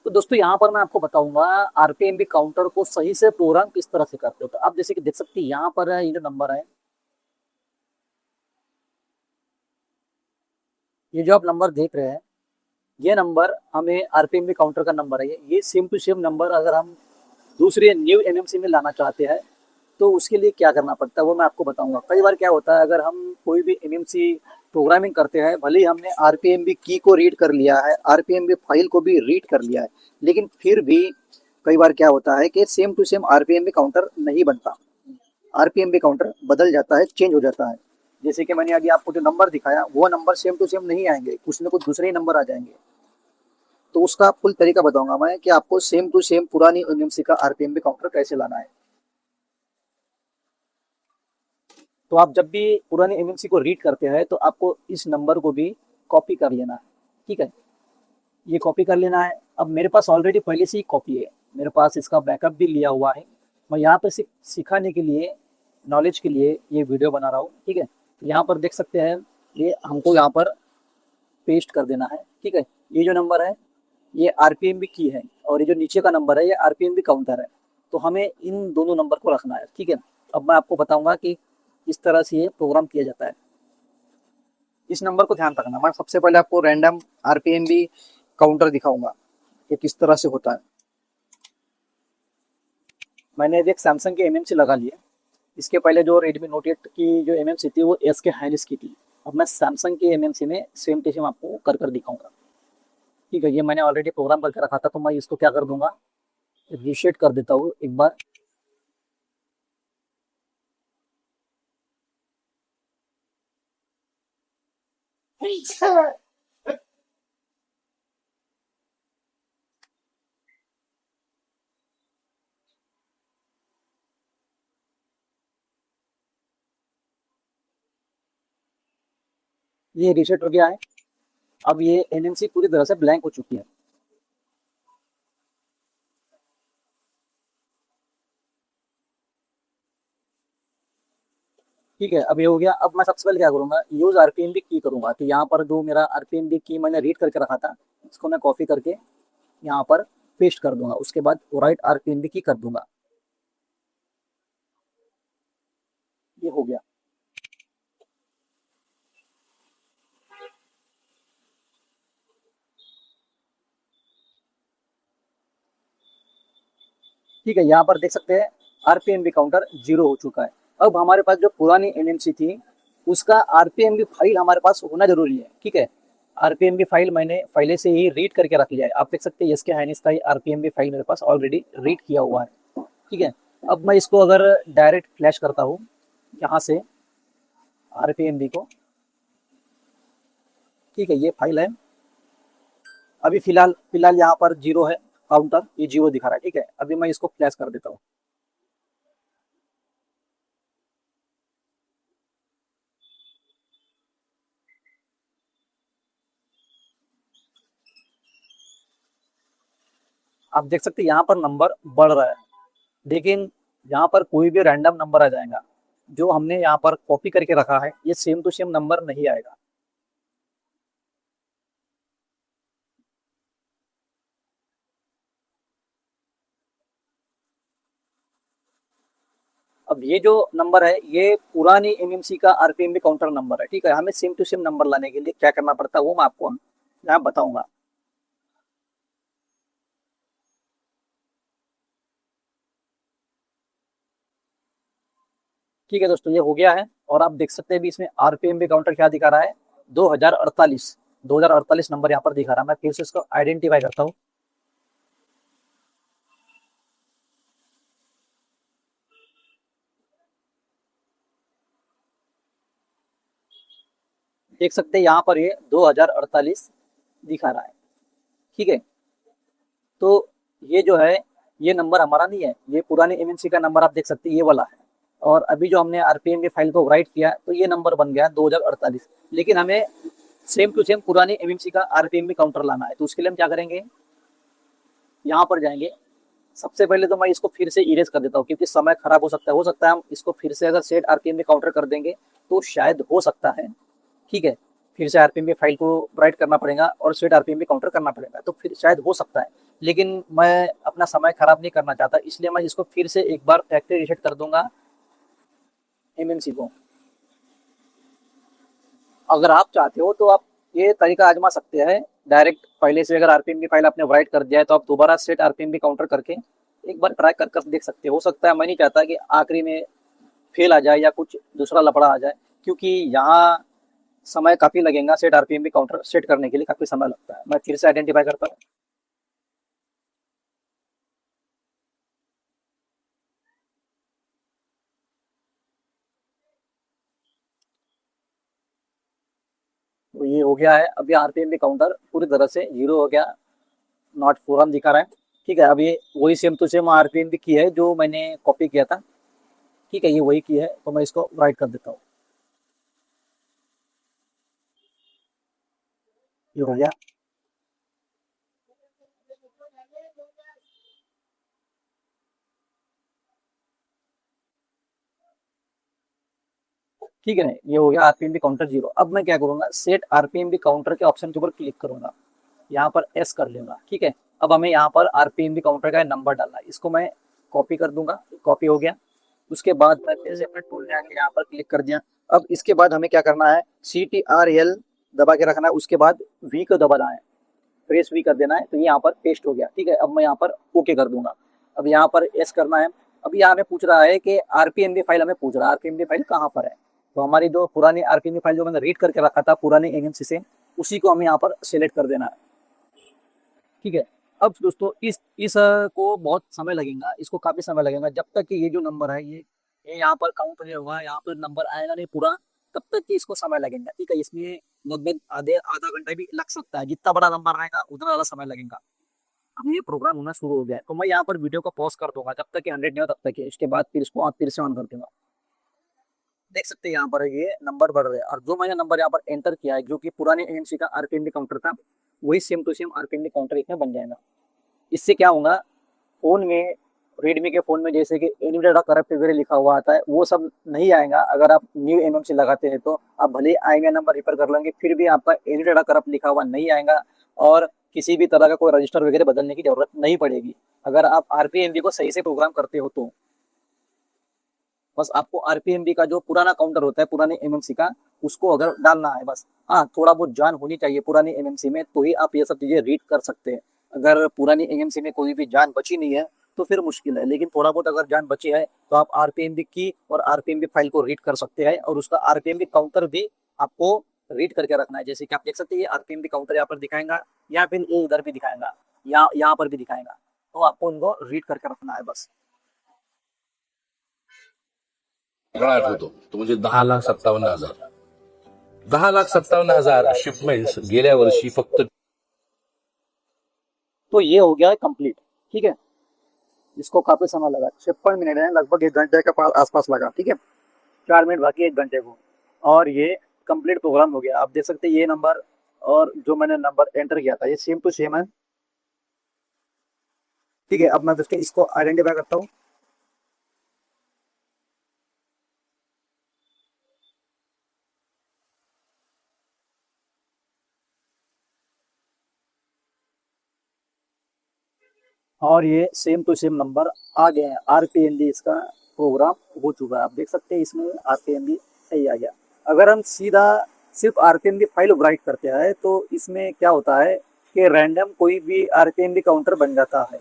तो दोस्तों यहाँ पर मैं आपको बताऊंगा आरपीएमबी काउंटर को सही से प्रोग्राम किस तरह से करते हो। तो आप जैसे कि देख सकते हैं यहाँ पर ये जो नंबर है, ये जो आप नंबर देख रहे हैं, ये नंबर हमें आरपीएमबी काउंटर का नंबर है। ये सेम टू सेम नंबर अगर हम दूसरे न्यू एमएमसी में लाना चाहते हैं तो उसके लिए क्या करना पड़ता है वो मैं आपको बताऊंगा। कई बार क्या होता है, अगर हम कोई भी एमएमसी प्रोग्रामिंग करते हैं, भले ही हमने आरपीएमबी की को रीड कर लिया है, आरपीएमबी फाइल को भी रीड कर लिया है, लेकिन फिर भी कई बार क्या होता है कि सेम टू सेम आरपीएमबी काउंटर नहीं बनता। आरपीएमबी काउंटर बदल जाता है, चेंज हो जाता है। जैसे कि मैंने अभी आपको जो नंबर दिखाया वो नंबर सेम टू सेम नहीं आएंगे, कुछ ना कुछ दूसरे ही नंबर आ जाएंगे। तो उसका फुल तरीका बताऊंगा मैं कि आपको सेम टू सेम पुरानी एमएमसी का आरपीएमबी काउंटर कैसे लाना है। तो आप जब भी पुरानी एमएमसी को रीड करते हैं तो आपको इस नंबर को भी कॉपी कर लेना है। ठीक है, ये कॉपी कर लेना है। अब मेरे पास ऑलरेडी पहले से ही कॉपी है, मेरे पास इसका बैकअप भी लिया हुआ है। मैं यहाँ पर सिर्फ सिखाने के लिए, नॉलेज के लिए ये वीडियो बना रहा हूँ। ठीक है, यहाँ पर देख सकते हैं, ये हमको यहाँ पर पेस्ट कर देना है। ठीक है, ये जो नंबर है ये आरपीएमबी की है और ये जो नीचे का नंबर है ये आरपीएमबी काउंटर है। तो हमें इन दोनों नंबर को रखना है। ठीक है, अब मैं आपको बताऊंगा कि इस तरह से ये प्रोग्राम किया जाता है। इस नंबर को ध्यान रखना। मैं सबसे पहले आपको रैंडम आरपीएमबी काउंटर दिखाऊंगा कि किस तरह से होता है। मैंने एक सैमसंग की एमएमसी लगा ली है। इसके पहले जो रेडमी नोट 8 की जो एमएमसी थी वो एस के हाइनिस की थी। अब मैं सैमसंग की एमएमसी में सेम टू सेम आपको कर दिखाऊंगा। ठीक है, ये मैंने ऑलरेडी प्रोग्राम करके रखा था, तो मैं इसको क्या कर दूंगा, रीसेट कर देता हूँ एक बार। ये रीसेट हो गया है। अब ये एनएमसी पूरी तरह से ब्लैंक हो चुकी है। ठीक है, अब ये हो गया। अब मैं सबसे पहले क्या करूंगा, यूज आरपीएमबी की करूंगा। तो यहाँ पर जो मेरा आरपीएमबी की मैंने रीड करके रखा था, इसको मैं कॉपी करके यहाँ पर पेस्ट कर दूंगा। उसके बाद राइट आरपीएमबी की कर दूंगा। ये हो गया। ठीक है, यहाँ पर देख सकते हैं आरपीएमबी काउंटर 0 हो चुका है। अब हमारे पास जो पुरानी एनएमसी थी उसका आरपीएमबी फाइल हमारे पास होना जरूरी है। ठीक है, आरपीएमबी फाइल मैंने पहले से ही रीड करके रख लिया है। आप देख सकते हैं इसके हाइनिस का ही आरपीएमबी फाइल मेरे पास ऑलरेडी रीड किया हुआ है। ठीक है, अब मैं इसको अगर डायरेक्ट फ्लैश करता हूँ यहाँ से आरपीएमबी को, ठीक है, ये फाइल है। अभी फिलहाल फिलहाल यहाँ पर 0 है काउंटर, ये 0 दिखा रहा है। ठीक है, अभी मैं इसको फ्लैश कर देता हूँ। आप देख सकते हैं यहाँ पर नंबर बढ़ रहा है, लेकिन यहाँ पर कोई भी रैंडम नंबर आ जाएगा। जो हमने यहाँ पर कॉपी करके रखा है ये सेम टू सेम नंबर नहीं आएगा। अब ये जो नंबर है ये पुरानी एमएमसी का आरपीएमबी काउंटर नंबर है। ठीक है, हमें सेम टू सेम नंबर लाने के लिए क्या करना पड़ता है वो मैं आपको यहाँ बताऊंगा। ठीक है दोस्तों, ये हो गया है और आप देख सकते हैं भी इसमें आरपीएमबी काउंटर क्या दिखा रहा है, 2048। 2048 नंबर यहाँ पर दिखा रहा है। मैं फिर से इसको आइडेंटिफाई करता हूँ। देख सकते हैं यहाँ पर ये 2048 दिखा रहा है। ठीक है, तो ये जो है ये नंबर हमारा नहीं है, ये पुराने एमएनसी का नंबर आप देख सकते हैं, ये वाला है। और अभी जो हमने आरपीएम की फाइल को राइट किया तो ये नंबर बन गया 2048। लेकिन हमें सेम टू सेम पुराने एमएमसी का आरपीएम भी काउंटर लाना है। तो उसके लिए हम क्या करेंगे, यहाँ पर जाएंगे। सबसे पहले तो मैं इसको फिर से इरेज कर देता हूँ क्योंकि समय खराब हो सकता है हम इसको फिर से अगर सेट आरपीएम में काउंटर कर देंगे तो शायद हो सकता है। ठीक है, फिर से आरपीएम फाइल को राइट करना पड़ेगा और सेट आरपीएम काउंटर करना पड़ेगा, तो फिर शायद हो सकता है। लेकिन मैं अपना समय खराब नहीं करना चाहता, इसलिए मैं इसको फिर से एक बार फैक्ट्री रीसेट कर दूंगा एमएनसी को। अगर आप चाहते हो तो आप ये तरीका आजमा सकते हैं। डायरेक्ट पहले से अगर आरपीएम की फाइल आपने राइट कर दिया है तो आप दोबारा सेट आरपीएम भी काउंटर करके एक बार ट्राई कर कर देख सकते हो सकता है। मैं नहीं चाहता कि आखिरी में फेल आ जाए या कुछ दूसरा लफड़ा आ जाए, क्योंकि यहाँ समय काफी लगेगा सेट आरपीएम भी काउंटर सेट करने के लिए काफी समय लगता है। मैं फिर से आइडेंटिफाई करता हूँ। तो ये हो गया है, अभी आरपीएम भी काउंटर पूरी तरह से जीरो हो गया, नॉट फोरम दिखा रहा है। ठीक है, अब ये वही सेम टू सेम आरपीएम भी की है जो मैंने कॉपी किया था। ठीक है, ये वही की है, तो मैं इसको राइट कर देता हूँ। ये हो गया। ठीक है, ये हो गया आरपीएम भी काउंटर जीरो। अब मैं क्या करूंगा, सेट आरपीएम भी काउंटर के ऑप्शन के ऊपर क्लिक करूंगा, यहाँ पर एस कर लूंगा। ठीक है, अब हमें यहाँ पर आरपीएम भी काउंटर का नंबर डालना है, इसको मैं कॉपी कर दूंगा। कॉपी हो गया। उसके बाद मैं फिर से अपने टूल में आके यहाँ पर क्लिक कर दिया। अब इसके बाद हमें क्या करना है, CTRL दबा के रखना है, उसके बाद वी को दबाना है, प्रेस वी कर देना है, तो ये यहाँ पर पेस्ट हो गया। ठीक है, अब मैं यहाँ पर ओके कर दूंगा। अब यहाँ पर एस करना है। अब यहाँ हमें पूछ रहा है कि आरपीएमबी फाइल, हमें पूछ रहा है आरपीएमबी फाइल कहाँ पर है। तो हमारी जो पुरानी आरपीएमबी फाइल जो मैंने रीड करके रखा था पुरानी एजेंसी से, उसी को हमें यहाँ पर सिलेक्ट कर देना है। ठीक है, अब दोस्तों इस को बहुत समय लगेगा, इसको काफी समय लगेगा जब तक कि ये जो नंबर है ये यहाँ पर काउंट नहीं होगा, यहाँ पर नंबर आएगा नहीं पूरा, तब तक कि इसको समय लगेगा। ठीक है, इसमें लगभग आधे आधा घंटा भी लग सकता है, जितना बड़ा नंबर रहेगा उतना ज्यादा समय लगेगा। अब ये प्रोग्राम होना शुरू हो गया है, तो मैं यहाँ पर वीडियो को पॉज कर दूंगा जब तक कि 100 नहीं हो तब तक, इसके बाद फिर इसको आप फिर से ऑन कर दूंगा। देख सकते हैं यहाँ पर ये नंबर बढ़ रहे हैं, और जो मैंने नंबर यहाँ पर एंटर किया है जो कि पुराने एजेंसी का आरपीएमबी काउंटर था, वही सेम टू सेम आरपीएमबी काउंटर इसमें बन जाएगा। इससे क्या होगा, फोन में रेडमी के फोन में जैसे कि एनिमेटेड करप्ट वगैरह लिखा हुआ आता है वो सब नहीं आएगा। अगर आप न्यू एमएमसी लगाते हैं तो आप भले ही आईएमआई नंबर रिपेयर कर लेंगे, फिर भी आपका एनिमेटेड करप्ट लिखा हुआ नहीं आएगा, और किसी भी तरह का कोई रजिस्टर वगैरह बदलने की जरूरत नहीं पड़ेगी अगर आप आरपीएमबी को सही से प्रोग्राम करते हो तो। बस आपको आरपीएमबी का जो पुराना काउंटर होता है पुराने एमएमसी का, उसको अगर डालना है बस। हाँ, थोड़ा बहुत जान होनी चाहिए पुरानी एमएमसी में, तो ही आप ये सब चीजें रीड कर सकते हैं। अगर पुरानी एमएमसी में कोई भी जान बची नहीं है तो फिर मुश्किल है, लेकिन थोड़ा बहुत अगर जान बची है तो आप आरपीएमबी की और आरपीएमबी फाइल को रीड कर सकते हैं, और उसका आरपीएमबी काउंटर भी आपको रीड करके रखना है। जैसे कि आप देख सकते हैं आरपीएमबी काउंटर यहाँ पर दिखाएगा, या फिर ये इधर भी दिखाएगा, या यहाँ पर भी दिखाएगा, तो आपको उनको रीड करके रखना है बस। सगळा आठवतो तो म्हणजे 10,57,000 10,57,000 शिपमेंट्स गेल्या वर्षी फक्त। तो ये हो गया है कंप्लीट। ठीक है, इसको काफी समय लगा, 56 मिनट है, लगभग 1 घंटे के आसपास लगा। ठीक है, 4 मिनट बाकी 1 घंटे को, और ये कंप्लीट प्रोग्राम हो गया। आप देख सकते हैं ये नंबर और जो मैंने नंबर एंटर किया था ये सेम टू सेम है। ठीक है, अब मैं दोस्तों इसको आइडेंटिफाई करता हूँ। और ये सेम टू सेम नंबर आ गए हैं, आरपीएनडी इसका प्रोग्राम हो चुका है। आप देख सकते हैं इसमें आरपीएनडी सही आ गया। अगर हम सीधा सिर्फ आरपीएनडी फाइल राइट करते हैं तो इसमें क्या होता है कि रैंडम कोई भी आरपीएनडी काउंटर बन जाता है।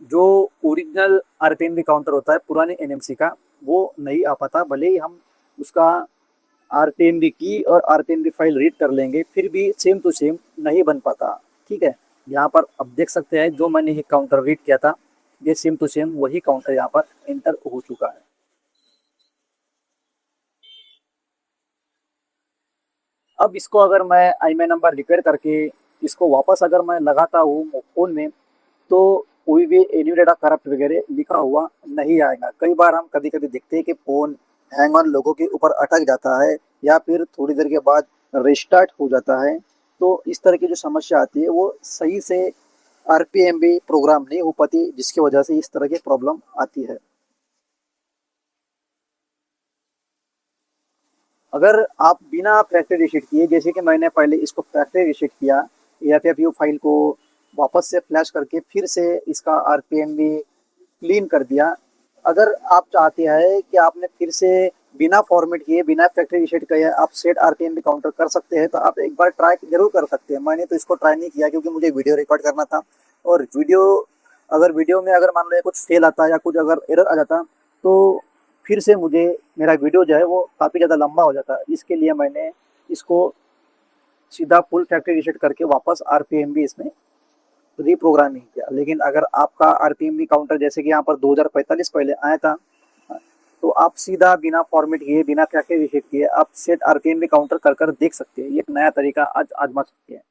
जो ओरिजिनल आरपीएनडी काउंटर होता है पुराने एनएमसी का, वो नहीं आ पाता, भले ही हम उसका आरपीएनडी की और आरपीएनडी फाइल रीड कर लेंगे फिर भी सेम टू सेम नहीं बन पाता। ठीक है, यहाँ पर अब देख सकते हैं जो मैंने ये काउंटर रीड किया था ये सेम टू सेम वही काउंटर यहाँ पर एंटर हो चुका है। अब इसको अगर मैं आईएमआई नंबर रिपेयर करके इसको वापस अगर मैं लगाता हूँ फोन में, तो कोई भी एनी डाटा करप्ट वगैरह लिखा हुआ नहीं आएगा। कई बार हम कभी कभी देखते हैं कि फोन हैंग ऑन लोगों के ऊपर अटक जाता है, या फिर थोड़ी देर के बाद रिस्टार्ट हो जाता है। तो इस तरह की जो समस्या आती है वो सही से आरपीएमबी प्रोग्राम नहीं हो पाती, जिसकी वजह से इस तरह की प्रॉब्लम आती है। अगर आप बिना फैक्ट्री रीसेट किए, जैसे कि मैंने पहले इसको फैक्ट्री रीसेट किया या फिर व्यू फाइल को वापस से फ्लैश करके फिर से इसका आरपीएम भी क्लीन कर दिया। अगर आप चाहते हैं कि आपने फिर से बिना फॉर्मेट किए, बिना फैक्ट्री रीसेट किए आप सेट आरपीएम भी काउंटर कर सकते हैं, तो आप एक बार ट्राई जरूर कर सकते हैं। मैंने तो इसको ट्राई नहीं किया क्योंकि मुझे वीडियो रिकॉर्ड करना था, और वीडियो में अगर मान लो कुछ फेल आता या कुछ अगर एरर आ जाता तो फिर से मुझे मेरा वीडियो जो है वो काफ़ी ज़्यादा लंबा हो जाता। इसके लिए मैंने इसको सीधा फुल फैक्ट्री रीसेट करके वापस आरपीएम भी इसमें रीप्रोग्राम नहीं किया। लेकिन अगर आपका आरपीएम भी काउंटर जैसे कि यहाँ पर 2045 पहले आया था, तो आप सीधा बिना फॉर्मेट किए, बिना फैक्ट्री रीसेट किए आप सेट आरपीएम भी काउंटर कर देख सकते हैं। ये एक नया तरीका आज आजमा सकते हैं।